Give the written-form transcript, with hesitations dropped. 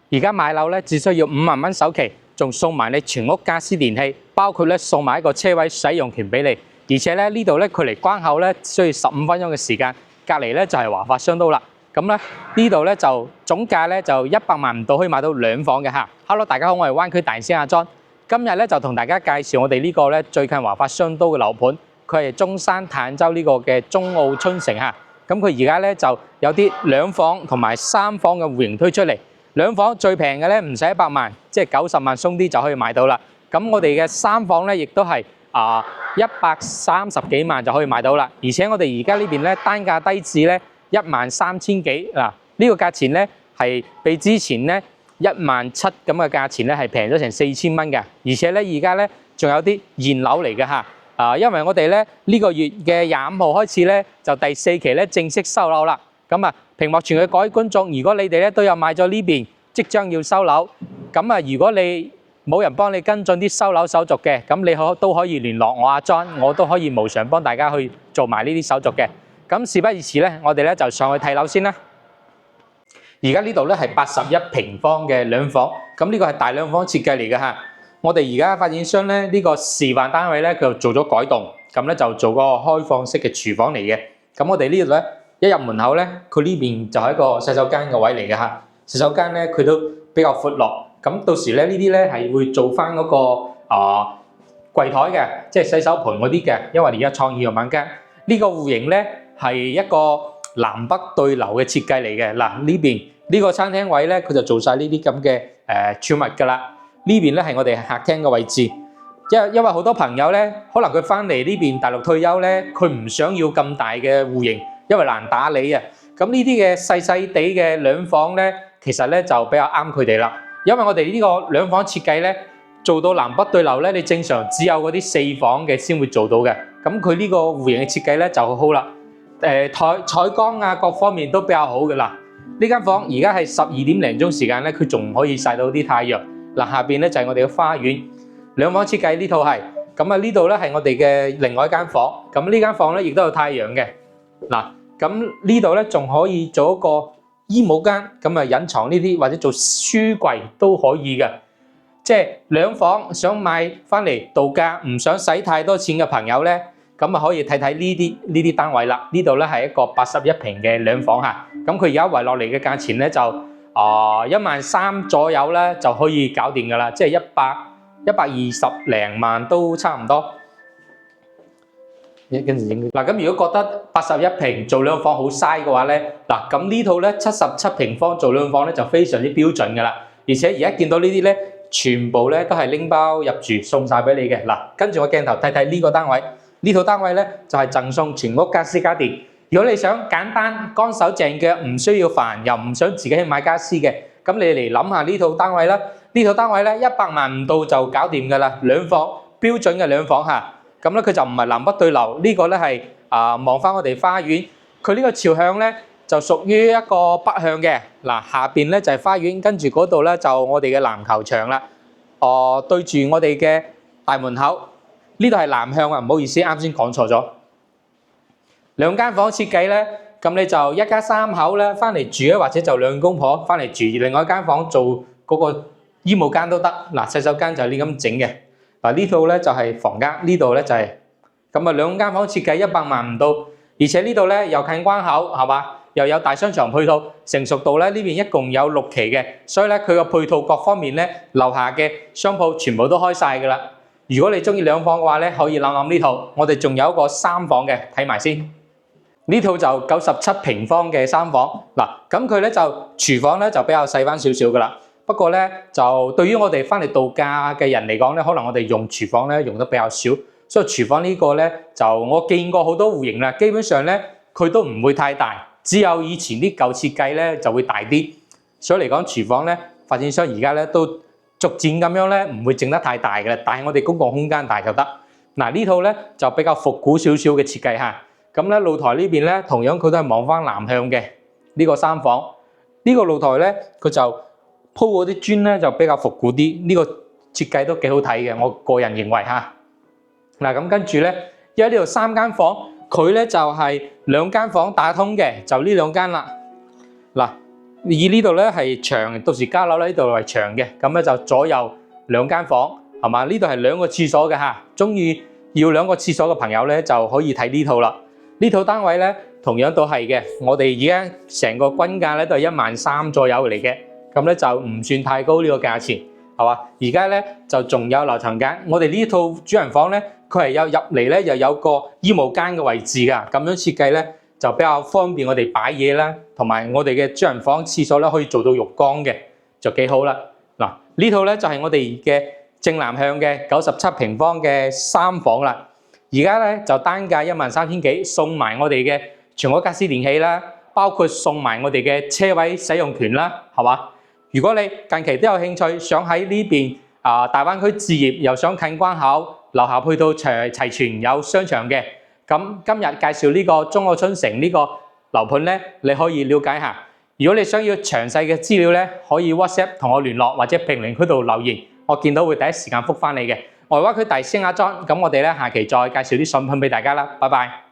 而家買樓咧只需要5萬蚊首期，仲送埋你全屋家私電器，包括咧送埋一個車位使用權俾你。而且咧呢度咧距離關口咧需要15分鐘嘅時間，隔離咧就係華發商都啦。咁咧呢度咧就總價咧就100萬唔到可以買到2房嘅嚇。Hello， 大家好，我係灣區大師阿 John， 今日咧就同大家介紹我哋呢個咧最近華發商都嘅樓盤，佢係中山坦洲呢個嘅中澳春城嚇。咁佢而家咧就有啲2房同埋3房嘅戶型推出嚟。2房最平嘅咧唔使100萬，即係90萬鬆啲就可以買到啦。咁我哋嘅3房咧亦都係130幾萬就可以買到啦。而且我哋而家呢邊咧單價低至咧13000幾嗱，呢個價錢咧係比之前咧17000咁嘅價錢咧係平咗成4000蚊嘅。而且咧而家咧仲有啲現樓嚟嘅嚇。因為我哋咧呢個月嘅25號開始咧就第4期咧正式收樓啦。咁屏幕前嘅各位觀眾，如果你哋咧都有買咗呢邊，即將要收樓，咁如果你冇人幫你跟進啲收樓手續嘅，咁你都可以聯絡我阿 John， 我都可以無償幫大家去做埋呢啲手續嘅。咁事不宜遲咧，我哋咧就上去睇樓先啦。而家呢度咧係81平方嘅2房，咁呢個係大2房設計嚟嘅嚇。我哋而家發展商咧呢個示範單位咧，佢就做咗改動，咁咧就做個開放式嘅廚房嚟嘅。咁我哋呢度咧一入門口咧，佢呢邊就係一個洗手間嘅位嚟嘅嚇。洗手間咧佢都比較闊落，咁到時咧呢啲咧係會做翻嗰個櫃台嘅，即係洗手盆嗰啲嘅。因為而家創意又猛間，呢個戶型咧係一個南北對流嘅設計嚟嘅。嗱呢邊呢個餐廳位咧，佢就做晒呢啲咁嘅儲物㗎啦。呢邊咧係我哋客廳嘅位置，因為好多朋友咧，可能佢翻嚟呢邊大陸退休咧，佢唔想要咁大嘅戶型，因為難打理啊。咁呢啲嘅細細地嘅2房咧，其實咧就比較啱佢哋啦。因為我哋呢個2房設計咧，做到南北對流咧，你正常只有嗰啲4房嘅先會做到嘅。咁佢呢個戶型嘅設計咧就好好啦。採光啊各方面都比較好嘅啦。呢間房而家係12點零鐘時間咧，佢仲可以曬到啲太陽。嗱，下邊咧就係我哋嘅花園，2房設計呢套係，咁呢度咧係我哋嘅另外一間房，咁呢間房咧亦都有太陽嘅。嗱，咁呢度咧仲可以做一個衣帽間，咁隱藏呢啲或者做書櫃都可以嘅。即係2房想買翻嚟度假，唔想使太多錢嘅朋友咧，咁可以睇睇呢啲單位啦。呢度咧係一個81平嘅2房嚇，咁佢而家圍落嚟嘅價錢咧就13000左右咧就可以搞掂噶啦，即係120零萬都差唔多。跟住影嗱，咁如果覺得81平做2房好嘥嘅話咧，嗱咁呢套咧77平方做2房咧就非常之標準噶啦。而且而家見到呢啲咧，全部咧都係拎包入住送晒俾你嘅。嗱，跟住我鏡頭睇睇呢個單位，呢套單位咧就係贈送全屋家私家電。如果你想簡單乾手淨腳，唔需要煩，又唔想自己去買家私嘅，咁你嚟諗下呢套單位啦。呢套單位咧100萬唔到就搞掂㗎啦，2房標準嘅2房嚇。咁咧佢就唔係南北對流，呢個咧係望翻我哋花園。佢呢個朝向咧就屬於一個北向嘅。嗱，下邊咧就係花園，跟住嗰度咧就我哋嘅籃球場啦。對住我哋嘅大門口，呢度係南向啊，唔好意思，啱先講錯咗。2間房設計咧，咁你就一家3口咧翻嚟住啊，或者就2公婆翻嚟住，另外一間房做嗰個衣帽間都得。嗱，洗手間就係呢咁整嘅。嗱，呢套咧就係房間，呢度咧就係咁2間房設計100萬唔到，而且呢度咧又近關口係嘛，又有大商場配套，成熟度咧呢邊一共有6期嘅，所以咧佢個配套各方面咧樓下嘅商鋪全部都開晒㗎啦。如果你中意2房嘅話咧，可以諗呢套。我哋仲有一個3房嘅，睇埋先。呢套就97平方嘅3房，嗱咁佢咧就廚房咧就比較細翻少少噶啦。不過咧就對於我哋翻嚟度假嘅人嚟講咧，可能我哋用廚房咧用得比較少，所以廚房呢個咧就我見過好多戶型啦，基本上咧佢都唔會太大，只有以前啲舊設計咧就會大啲。所以嚟講廚房咧，發展商而家咧都逐漸咁樣咧唔會整得太大嘅啦，但係我哋公共空間大就得。嗱呢套咧就比較復古少少嘅設計嚇。咁咧露台呢邊咧，同樣佢都係望翻南向嘅呢個3房。呢個露台咧，佢就鋪嗰啲磚咧就比較復古啲，呢個設計都幾好睇嘅，我個人認為嚇。嗱咁跟住咧，因為呢度3間房，佢咧就係2間房打通嘅，就呢2間啦。嗱，以呢度咧係長，到時交樓咧呢度係長嘅，咁咧就左右2間房，係嘛？呢度係2個廁所嘅嚇，中意要2個廁所嘅朋友咧就可以睇呢套啦。呢套單位咧同樣都係嘅，我哋而家成個均價咧都係13000左右嚟嘅，咁咧就唔算太高呢個價錢，係嘛？而家咧就仲有樓層間，我哋呢套主人房咧佢係有入嚟咧又有個衣帽間嘅位置㗎，咁樣設計咧就比較方便我哋擺嘢啦，同埋我哋嘅主人房廁所咧可以做到浴缸嘅，就幾好啦。嗱，呢套咧就係我哋嘅正南向嘅97平方嘅3房啦。而家咧就單價13000幾，送埋我哋嘅全屋家私電器啦，包括送埋我哋嘅車位使用權啦，係嘛？如果你近期都有興趣，想喺呢邊大灣區置業，又想近關口，樓下配套齊全，有商場嘅。咁今日介紹呢個中澳春城呢個樓盤咧，你可以了解下。如果你想要詳細嘅資料咧，可以 WhatsApp 同我聯絡，或者評論區度留言，我見到會第一時間覆返你嘅。外灣區大師兄阿莊，咁我哋咧下期再介紹啲新品俾大家啦，拜拜。